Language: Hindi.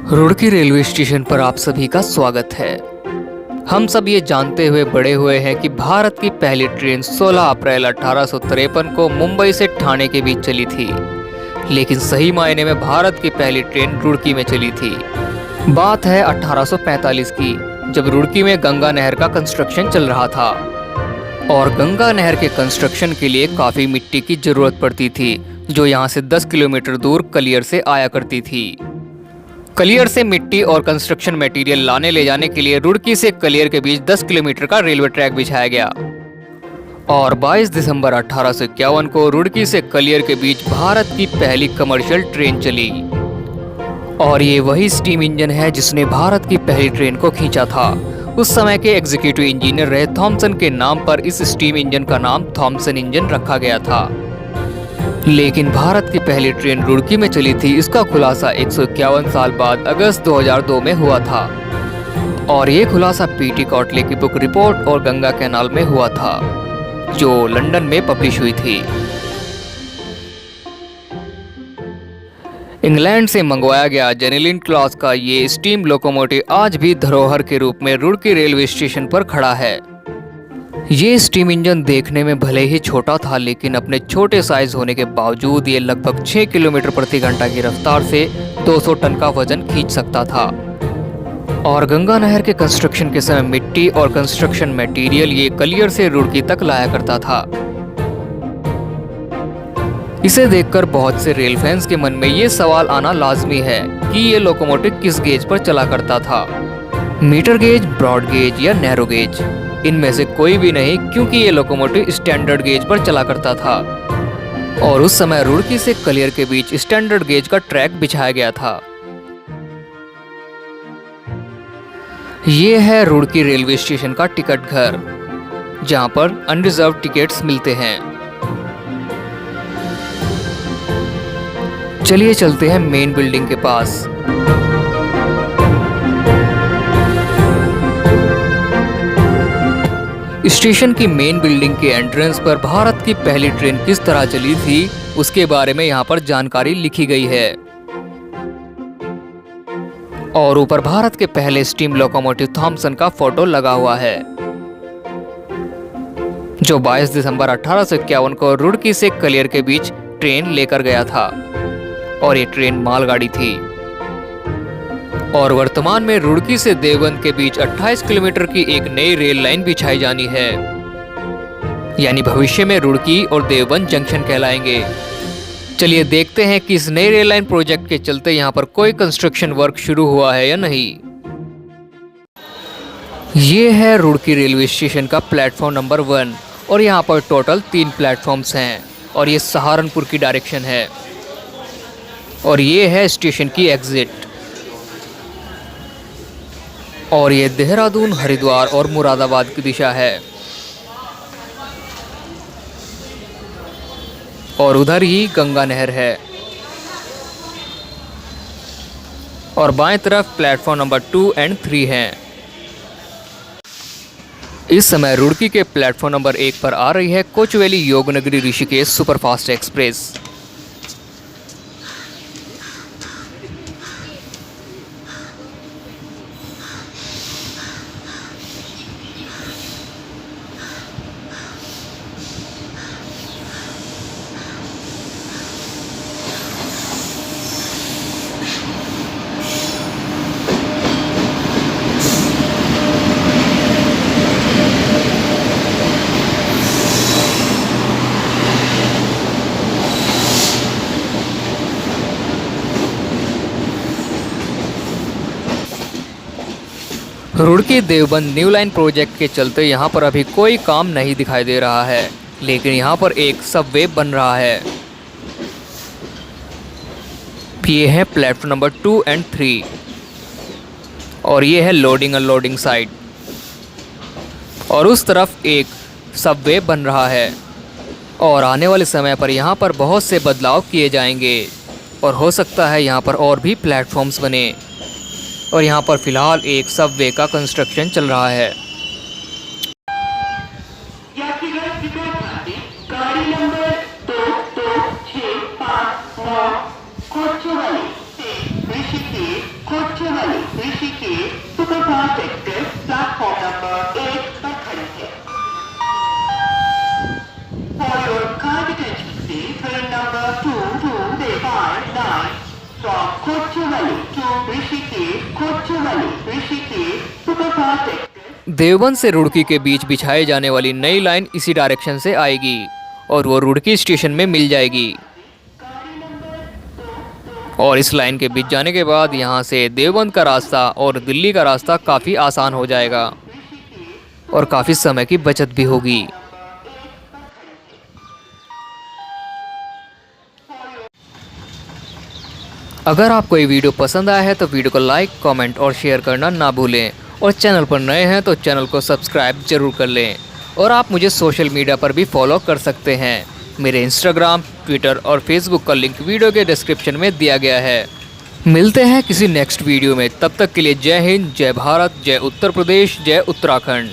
रुड़की रेलवे स्टेशन पर आप सभी का स्वागत है। हम सब ये जानते हुए बड़े हुए हैं कि भारत की पहली ट्रेन 16 अप्रैल 1853 को मुंबई से ठाणे के बीच चली थी, लेकिन सही मायने में भारत की पहली ट्रेन रुड़की में चली थी। बात है 1845 की, जब रुड़की में गंगा नहर का कंस्ट्रक्शन चल रहा था और गंगा नहर के कंस्ट्रक्शन के लिए काफ़ी मिट्टी की ज़रूरत पड़ती थी, जो यहाँ से 10 किलोमीटर दूर कलियर से आया करती थी। कलियर से मिट्टी और कंस्ट्रक्शन मटेरियल लाने ले जाने के लिए रुड़की से कलियर के बीच 10 किलोमीटर का रेलवे ट्रैक बिछाया गया और 22 दिसंबर 1851 को रुड़की से कलियर के बीच भारत की पहली कमर्शियल ट्रेन चली। और ये वही स्टीम इंजन है जिसने भारत की पहली ट्रेन को खींचा था। उस समय के एग्जीक्यूटिव इंजीनियर रहे थॉमसन के नाम पर इस स्टीम इंजन का नाम थॉमसन इंजन रखा गया था। लेकिन भारत की पहली ट्रेन रुड़की में चली थी, इसका खुलासा 151 साल बाद अगस्त 2002 में हुआ था और ये खुलासा पीटी कॉटले की बुक रिपोर्ट और गंगा कैनाल में हुआ था, जो लंदन में पब्लिश हुई थी। इंग्लैंड से मंगवाया गया जेनेलिन क्लास का ये स्टीम लोकोमोटिव आज भी धरोहर के रूप में रुड़की रेलवे स्टेशन पर खड़ा है। ये स्टीम इंजन देखने में भले ही छोटा था, लेकिन अपने छोटे साइज होने के बावजूद ये लगभग 6 किलोमीटर प्रति घंटा की रफ्तार से 200 टन का वजन खींच सकता था। और गंगा नहर के कंस्ट्रक्शन के समय मिट्टी और कंस्ट्रक्शन मटेरियल ये कलियर से रुड़की तक लाया करता था। इसे देखकर बहुत से रेल फैंस के मन में ये सवाल आना लाजमी है कि ये लोकोमोटिव किस गेज पर चला करता था, मीटर गेज, ब्रॉड गेज या नैरो गेज। इनमें से कोई भी नहीं, क्योंकि ये लोकोमोटिव स्टैंडर्ड गेज पर चला करता था और उस समय रुड़की से कलियर के बीच स्टैंडर्ड गेज का ट्रैक बिछाया गया था। ये है रुड़की रेलवे स्टेशन का टिकट घर, जहां पर अनरिजर्व टिकट्स मिलते हैं। चलिए चलते हैं मेन बिल्डिंग के पास। स्टेशन की मेन बिल्डिंग के एंट्रेंस पर भारत की पहली ट्रेन किस तरह चली थी, उसके बारे में यहाँ पर जानकारी लिखी गई है और ऊपर भारत के पहले स्टीम लोकोमोटिव थॉमसन का फोटो लगा हुआ है, जो 22 दिसंबर 1851 को रुड़की से कलियर के बीच ट्रेन लेकर गया था और ये ट्रेन मालगाड़ी थी। और वर्तमान में रुड़की से देवबंद के बीच 28 किलोमीटर की एक नई रेल लाइन बिछाई जानी है, यानी भविष्य में रुड़की और देवबंद जंक्शन कहलाएंगे। चलिए देखते हैं कि इस नई रेल लाइन प्रोजेक्ट के चलते यहाँ पर कोई कंस्ट्रक्शन वर्क शुरू हुआ है या नहीं। ये है रुड़की रेलवे स्टेशन का प्लेटफॉर्म नंबर 1 और यहाँ पर टोटल 3 प्लेटफॉर्म्स हैं और ये सहारनपुर की डायरेक्शन है और ये है स्टेशन की एग्जिट और ये देहरादून, हरिद्वार और मुरादाबाद की दिशा है और उधर ही गंगा नहर है और बाएं तरफ प्लेटफॉर्म नंबर 2 और 3 हैं। इस समय रुड़की के प्लेटफॉर्म नंबर 1 पर आ रही है Kochuveli Yognagari Rishikesh superfast express. Roorkee Deoband new line project के चलते यहाँ पर अभी कोई काम नहीं दिखाई दे रहा है, लेकिन यहाँ पर एक सबवे बन रहा है। ये है प्लेटफॉर्म नंबर 2 और 3 और ये है लोडिंग अनलोडिंग साइड और उस तरफ एक सबवे बन रहा है और आने वाले समय पर यहाँ पर बहुत से बदलाव किए जाएंगे और हो सकता है यहाँ पर और भी प्लेटफॉर्म्स बने और यहाँ पर फिलहाल एक सबवे का कंस्ट्रक्शन चल रहा है। गाड़ी नंबर 2265 कोचुवेली से ऋषिकेश देवबंद से रुड़की के बीच बिछाई जाने वाली नई लाइन इसी डायरेक्शन से आएगी और वो रुड़की स्टेशन में मिल जाएगी। और इस लाइन के बीच जाने के बाद यहाँ से देवबंद का रास्ता और दिल्ली का रास्ता काफ़ी आसान हो जाएगा और काफ़ी समय की बचत भी होगी। अगर आपको ये वीडियो पसंद आया है तो वीडियो को लाइक, कमेंट और शेयर करना ना भूलें और चैनल पर नए हैं तो चैनल को सब्सक्राइब जरूर कर लें। और आप मुझे सोशल मीडिया पर भी फॉलो कर सकते हैं। मेरे इंस्टाग्राम, ट्विटर और फेसबुक का लिंक वीडियो के डिस्क्रिप्शन में दिया गया है। मिलते हैं किसी नेक्स्ट वीडियो में, तब तक के लिए जय हिंद, जय भारत, जय उत्तर प्रदेश, जय उत्तराखंड।